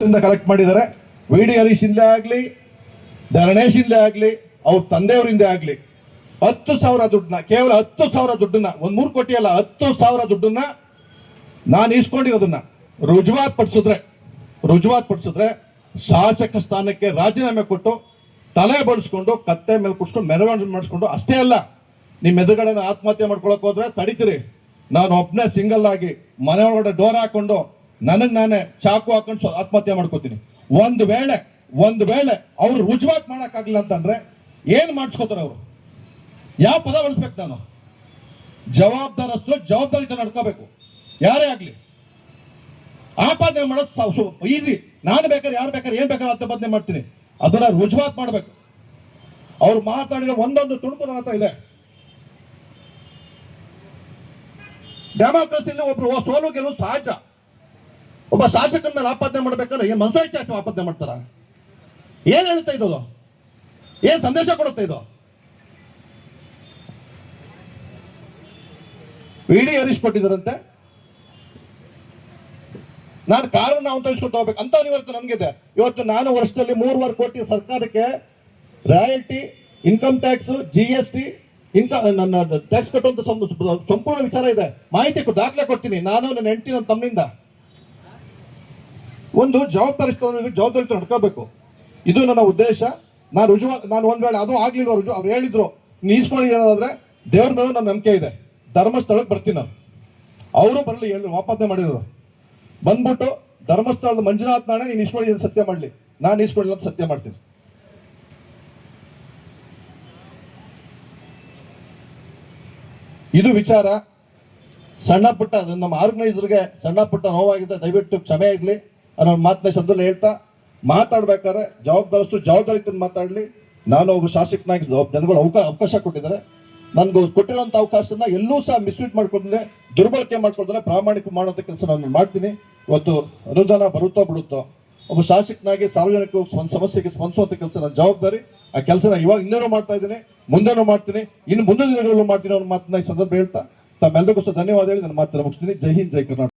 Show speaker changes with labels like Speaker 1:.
Speaker 1: Collect ಮಾಡಿದ್ದಾರೆ. V D Harish ಇಂದ ಆಗಲಿ, ಧರಣೇಶ್ ಇಂದ ಆಗಲಿ, ಅವ್ರ ತಂದೆಯವರಿಂದ ಆಗಲಿ 10,000 ದುಡ್ಡನ್ನ, ಕೇವಲ 10,000 ದುಡ್ಡನ್ನ, 3 ಕೋಟಿ ಅಲ್ಲ, 10,000 ದುಡ್ಡನ್ನ ನಾನು ಇಸ್ಕೊಂಡಿರೋದನ್ನ ರುಜುವಾತ್ ಪಡಿಸಿದ್ರೆ ಶಾಸಕ ಸ್ಥಾನಕ್ಕೆ ರಾಜೀನಾಮೆ ಕೊಟ್ಟು ತಲೆ ಬಡಿಸ್ಕೊಂಡು ಕತ್ತೆ ಮೇಲೆ ಕುಡ್ಸ್ಕೊಂಡು ಮೆರವಣಿಗೆ ಮಾಡಿಸ್ಕೊಂಡು, ಅಷ್ಟೇ ಅಲ್ಲ, ನಿಮ್ಮ ಎದುರುಗಡೆ ಆತ್ಮಹತ್ಯೆ ಮಾಡ್ಕೊಳಕ್ ಹೋದ್ರೆ ತಡಿತೀರಿ. ನಾನು ಒಬ್ಬನೇ ಸಿಂಗಲ್ ಆಗಿ ಮನೆ ಒಳಗಡೆ ಡೋರ್ ಹಾಕೊಂಡು ನನಗೆ ನಾನೇ ಚಾಕು ಹಾಕೊಂಡು ಆತ್ಮಹತ್ಯೆ ಮಾಡ್ಕೋತೀನಿ. ಒಂದು ವೇಳೆ ಅವ್ರು ರುಜುವಾತ್ ಮಾಡೋಕ್ಕಾಗಲಿಲ್ಲ ಅಂತಂದ್ರೆ ಏನ್ ಮಾಡಿಸ್ಕೋತಾರೆ ಅವರು? ಯಾವ ಪದ ಬಳಸ್ಬೇಕು? ನಾನು ಜವಾಬ್ದಾರಸ್ಥರು ಜವಾಬ್ದಾರಿತ ನಡ್ಕೋಬೇಕು. ಯಾರೇ ಆಗ್ಲಿ ಆಪಾದನೆ ಮಾಡೋದು ಈಸಿ. ನಾನು ಬೇಕಾದ್ರೆ ಯಾರು ಬೇಕಾದ್ರೆ ಏನ್ ಬೇಕಾದ್ರೆ ಆಪಾದನೆ ಮಾಡ್ತೀನಿ. ಅದನ್ನ ರುಜುವಾತ್ ಮಾಡ್ಬೇಕು. ಅವ್ರು ಮಾತಾಡಿರೋ ಒಂದೊಂದು ತುಣುಕು ನನ್ನ ಹತ್ರ ಇದೆ. ಡೆಮಾಕ್ರಸಿಯಲ್ಲಿ ಒಬ್ರು ಸೋಲು ಗೆಲುವು ಸಹಜ. ಒಬ್ಬ ಶಾಸಕನ ಮೇಲೆ ಆಪಾದನೆ ಮಾಡ್ಬೇಕಾದ್ರೆ ಏನ್ ಮನಸಾಯಿಸಿ ಆಪಾದನೆ ಮಾಡ್ತಾರ? ಏನ್ ಹೇಳ್ತಾ ಇದ್ದದು? ಏನ್ ಸಂದೇಶ ಕೊಡುತ್ತೆ ಇದು? ವಿ ಡಿ ಹರೀಶ್ ಕೊಟ್ಟಿದ್ದಾರಂತೆ, ನಾನು ಕಾರನ್ನ ನಾವು ತೆಗೆಸ್ಕೊಂಡು ಹೋಗ್ಬೇಕು ಅಂತ ಇವತ್ತು ನನಗಿದೆ. ಇವತ್ತು ನಾನು ವರ್ಷದಲ್ಲಿ 3.5 ಕೋಟಿ ಸರ್ಕಾರಕ್ಕೆ ರಾಯಲ್ಟಿ, ಇನ್ಕಮ್ ಟ್ಯಾಕ್ಸ್, GST, ನನ್ನ ಟ್ಯಾಕ್ಸ್ ಕಟ್ಟುವಂತ ಸಂಪೂರ್ಣ ವಿಚಾರ ಇದೆ. ಮಾಹಿತಿ ದಾಖಲೆ ಕೊಡ್ತೀನಿ. ನಾನು ನನ್ನ ಹೆಂಡತಿ, ನನ್ನ ತಮ್ಮನಿಂದ ಒಂದು ಜವಾಬ್ದಾರಿ ನಡ್ಕೋಬೇಕು. ಇದು ನನ್ನ ಉದ್ದೇಶ. ನಾನು ಒಂದ್ ವೇಳೆ ಅದು ಆಗ್ಲಿಲ್ವ ಅವ್ರು ಹೇಳಿದ್ರು ನೀಸ್ಕೊಂಡು ಏನಾದ್ರೆ ದೇವ್ರ ಮೇಲೆ ನನ್ನ ನಂಬಿಕೆ ಇದೆ. ಧರ್ಮಸ್ಥಳಕ್ಕೆ ಬರ್ತೀನಿ ನಾನು. ಅವರು ಬರಲಿ, ಹೇಳಿ ಆಪಾದನೆ ಮಾಡಿದ್ರು, ಬಂದ್ಬಿಟ್ಟು ಧರ್ಮಸ್ಥಳದ ಮಂಜುನಾಥ್ ನಾಣೆ ನೀನು ಇಸ್ಕೊಂಡಿದ್ದೀನಿ ಸತ್ಯ ಮಾಡಲಿ, ನಾನು ಇಸ್ಕೊಂಡಿಲ್ಲ ಅಂತ ಸತ್ಯ ಮಾಡ್ತೀನಿ. ಇದು ವಿಚಾರ. ಸಣ್ಣ ಪುಟ್ಟ ನಮ್ಮ ಆರ್ಗನೈಸರ್ಗೆ ಸಣ್ಣ ಪುಟ್ಟ ನೋವಾಗಿದೆ, ದಯವಿಟ್ಟು ಕ್ಷಮೆ ಇರಲಿ ಅನ್ನೋ ಮಾತನ್ನ ಶಬ್ದದಲ್ಲಿ ಹೇಳ್ತಾ, ಮಾತಾಡ್ಬೇಕಾದ್ರೆ ಜವಾಬ್ದಾರಿತ ಮಾತಾಡಲಿ. ನಾನು ಒಬ್ಬ ಶಾಸಕನಾಗಿ ಜನಗಳು ಅವಕಾಶ ಕೊಟ್ಟಿದ್ದಾರೆ. ನನ್ಗೆ ಕೊಟ್ಟಿರೋಂಥ ಅವಕಾಶನ ಎಲ್ಲೂ ಸಹ ಮಿಸ್ಯೂಸ್ ಮಾಡ್ಕೊಂಡ್ರೆ, ದುರ್ಬಳಕೆ ಮಾಡ್ಕೊಂಡ್ರೆ ಪ್ರಾಮಾಣಿಕ ಮಾಡೋಂಥ ಕೆಲಸ ನಾನು ಮಾಡ್ತೀನಿ. ಇವತ್ತು ಅನುದಾನ ಬರುತ್ತೋ ಬಿಡುತ್ತೋ, ಒಬ್ಬ ಶಾಸಕನಾಗಿ ಸಾರ್ವಜನಿಕ ಸಮಸ್ಯೆಗೆ ಸ್ಪಂದಿಸುವಂಥ ಕೆಲಸ ನನ್ನ ಜವಾಬ್ದಾರಿ. ಆ ಕೆಲಸನ ಇವಾಗ ಇನ್ನೇನೋ ಮಾಡ್ತಾ ಇದ್ದೀನಿ, ಮುಂದೇನೂ ಮಾಡ್ತೀನಿ, ಇನ್ನು ಮುಂದಿನ ದಿನಗಳಲ್ಲೂ ಮಾಡ್ತೀನಿ ಅನ್ನೋ ಮಾತನ್ನ ಈ ಸಂದರ್ಭ ಹೇಳ್ತಾ ತಮ್ಮೆಲ್ಲರಿಗೂ ಧನ್ಯವಾದ ಹೇಳಿ ನನ್ನ ಮಾತನ್ನ ಮುಗಿಸ್ತೀನಿ. ಜೈ ಹಿಂದ್, ಜೈ ಕರ್ನಾಟಕ.